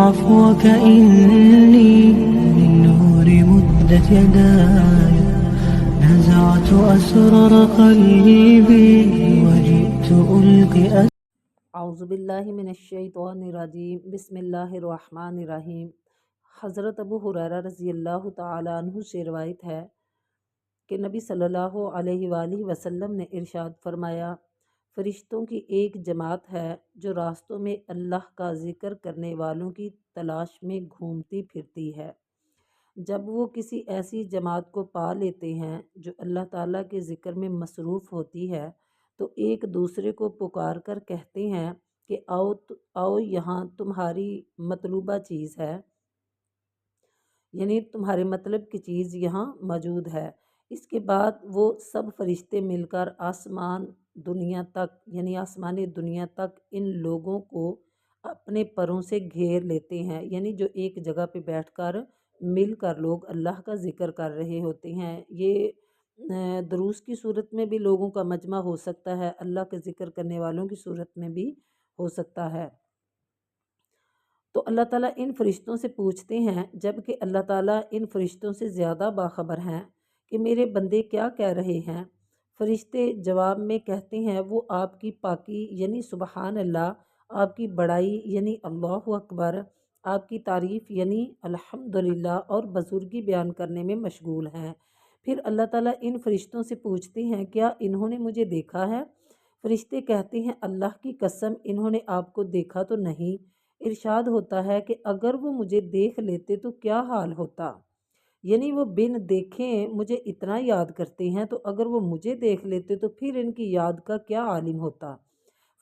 عفوك إني من نور مدت يداي نزعت أسرار قلبي وجئت ألقي اعوذ باللہ من الشیطان الرجیم بسم اللہ الرحمن الرحیم۔ حضرت ابو ہریرہ رضی اللہ تعالیٰ عنہ سے روایت ہے کہ نبی صلی اللہ علیہ وآلہ وسلم نے ارشاد فرمایا، فرشتوں کی ایک جماعت ہے جو راستوں میں اللہ کا ذکر کرنے والوں کی تلاش میں گھومتی پھرتی ہے۔ جب وہ کسی ایسی جماعت کو پا لیتے ہیں جو اللہ تعالیٰ کے ذکر میں مصروف ہوتی ہے تو ایک دوسرے کو پکار کر کہتے ہیں کہ آؤ یہاں تمہاری مطلوبہ چیز ہے، یعنی تمہارے مطلب کی چیز یہاں موجود ہے۔ اس کے بعد وہ سب فرشتے مل کر آسمان دنیا تک یعنی آسمانی دنیا تک ان لوگوں کو اپنے پروں سے گھیر لیتے ہیں، یعنی جو ایک جگہ پہ بیٹھ کر مل کر لوگ اللہ کا ذکر کر رہے ہوتے ہیں۔ یہ دروس کی صورت میں بھی لوگوں کا مجمع ہو سکتا ہے، اللہ کے ذکر کرنے والوں کی صورت میں بھی ہو سکتا ہے۔ تو اللہ تعالیٰ ان فرشتوں سے پوچھتے ہیں، جبکہ اللہ تعالیٰ ان فرشتوں سے زیادہ باخبر ہیں کہ میرے بندے کیا کہہ رہے ہیں۔ فرشتے جواب میں کہتے ہیں، وہ آپ کی پاکی یعنی سبحان اللہ، آپ کی بڑائی یعنی اللہ اکبر، آپ کی تعریف یعنی الحمدللہ اور بزرگی بیان کرنے میں مشغول ہیں۔ پھر اللہ تعالیٰ ان فرشتوں سے پوچھتے ہیں، کیا انہوں نے مجھے دیکھا ہے؟ فرشتے کہتے ہیں، اللہ کی قسم انہوں نے آپ کو دیکھا تو نہیں۔ ارشاد ہوتا ہے کہ اگر وہ مجھے دیکھ لیتے تو کیا حال ہوتا، یعنی وہ بن دیکھیں مجھے اتنا یاد کرتے ہیں، تو اگر وہ مجھے دیکھ لیتے تو پھر ان کی یاد کا کیا عالم ہوتا۔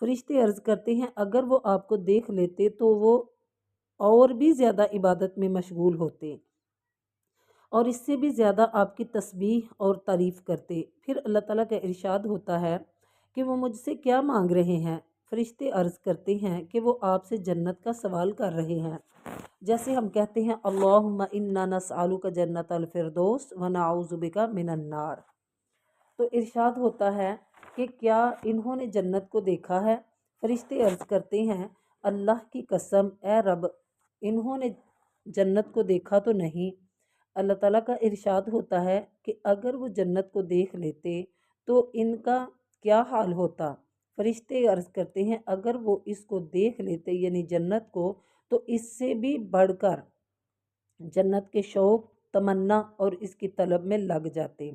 فرشتے عرض کرتے ہیں، اگر وہ آپ کو دیکھ لیتے تو وہ اور بھی زیادہ عبادت میں مشغول ہوتے اور اس سے بھی زیادہ آپ کی تسبیح اور تعریف کرتے۔ پھر اللہ تعالیٰ کا ارشاد ہوتا ہے کہ وہ مجھ سے کیا مانگ رہے ہیں؟ فرشتے عرض کرتے ہیں کہ وہ آپ سے جنت کا سوال کر رہے ہیں، جیسے ہم کہتے ہیں اللہم انا نسألک جنت الفردوس ونعوذ بک من النار۔ تو ارشاد ہوتا ہے کہ کیا انہوں نے جنت کو دیکھا ہے؟ فرشتے عرض کرتے ہیں، اللہ کی قسم اے رب انہوں نے جنت کو دیکھا تو نہیں۔ اللہ تعالیٰ کا ارشاد ہوتا ہے کہ اگر وہ جنت کو دیکھ لیتے تو ان کا کیا حال ہوتا۔ فرشتے عرض کرتے ہیں، اگر وہ اس کو دیکھ لیتے یعنی جنت کو تو اس سے بھی بڑھ کر جنت کے شوق تمنا اور اس کی طلب میں لگ جاتے۔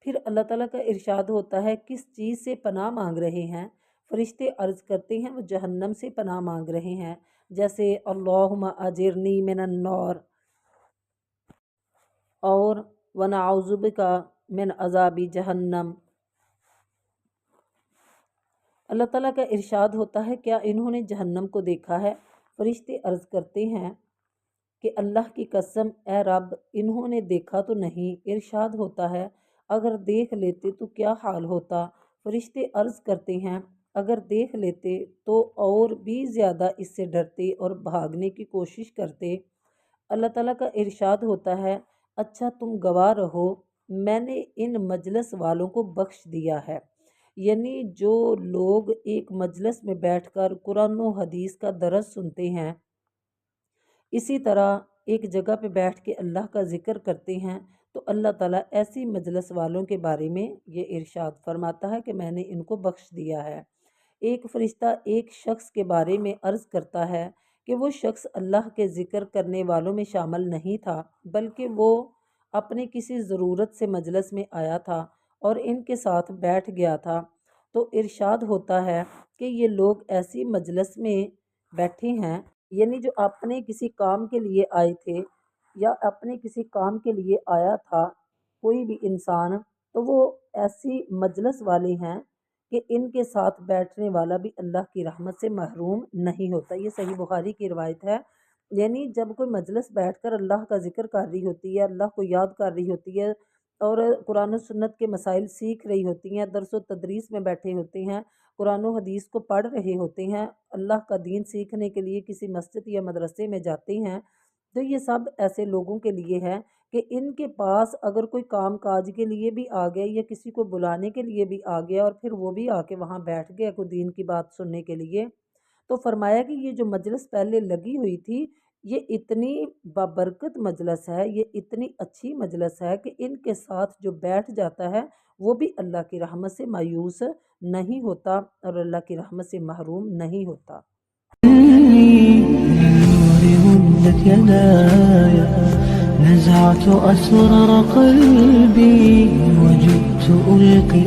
پھر اللہ تعالیٰ کا ارشاد ہوتا ہے، کس چیز سے پناہ مانگ رہے ہیں؟ فرشتے عرض کرتے ہیں، وہ جہنم سے پناہ مانگ رہے ہیں، جیسے اللہم اجرنی من النار اور ونعوذ بک من عذاب جہنم۔ اللہ تعالیٰ کا ارشاد ہوتا ہے، کیا انہوں نے جہنم کو دیکھا ہے؟ فرشتے عرض کرتے ہیں کہ اللہ کی قسم اے رب انہوں نے دیکھا تو نہیں۔ ارشاد ہوتا ہے، اگر دیکھ لیتے تو کیا حال ہوتا۔ فرشتے عرض کرتے ہیں، اگر دیکھ لیتے تو اور بھی زیادہ اس سے ڈرتے اور بھاگنے کی کوشش کرتے۔ اللہ تعالیٰ کا ارشاد ہوتا ہے، اچھا تم گواہ رہو، میں نے ان مجلس والوں کو بخش دیا ہے، یعنی جو لوگ ایک مجلس میں بیٹھ کر قرآن و حدیث کا درس سنتے ہیں، اسی طرح ایک جگہ پہ بیٹھ کے اللہ کا ذکر کرتے ہیں، تو اللہ تعالیٰ ایسی مجلس والوں کے بارے میں یہ ارشاد فرماتا ہے کہ میں نے ان کو بخش دیا ہے۔ ایک فرشتہ ایک شخص کے بارے میں عرض کرتا ہے کہ وہ شخص اللہ کے ذکر کرنے والوں میں شامل نہیں تھا، بلکہ وہ اپنے کسی ضرورت سے مجلس میں آیا تھا اور ان کے ساتھ بیٹھ گیا تھا۔ تو ارشاد ہوتا ہے کہ یہ لوگ ایسی مجلس میں بیٹھے ہیں، یعنی جو اپنے کسی کام کے لیے آئے تھے یا اپنے کسی کام کے لیے آیا تھا کوئی بھی انسان، تو وہ ایسی مجلس والے ہیں کہ ان کے ساتھ بیٹھنے والا بھی اللہ کی رحمت سے محروم نہیں ہوتا۔ یہ صحیح بخاری کی روایت ہے، یعنی جب کوئی مجلس بیٹھ کر اللہ کا ذکر کر رہی ہوتی ہے، اللہ کو یاد کر رہی ہوتی ہے اور قرآن و سنت کے مسائل سیکھ رہی ہوتی ہیں، درس و تدریس میں بیٹھے ہوتے ہیں، قرآن و حدیث کو پڑھ رہے ہوتے ہیں، اللہ کا دین سیکھنے کے لیے کسی مسجد یا مدرسے میں جاتے ہیں، تو یہ سب ایسے لوگوں کے لیے ہے کہ ان کے پاس اگر کوئی کام کاج کے لیے بھی آ گیا یا کسی کو بلانے کے لیے بھی آ گیا اور پھر وہ بھی آ کے وہاں بیٹھ گیا کوئی دین کی بات سننے کے لیے، تو فرمایا کہ یہ جو مجلس پہلے لگی ہوئی تھی یہ اتنی بابرکت مجلس ہے، یہ اتنی اچھی مجلس ہے کہ ان کے ساتھ جو بیٹھ جاتا ہے وہ بھی اللہ کی رحمت سے مایوس نہیں ہوتا اور اللہ کی رحمت سے محروم نہیں ہوتا۔ للنور مدت يداي نزعت أسرار قلبي وجئت ألقي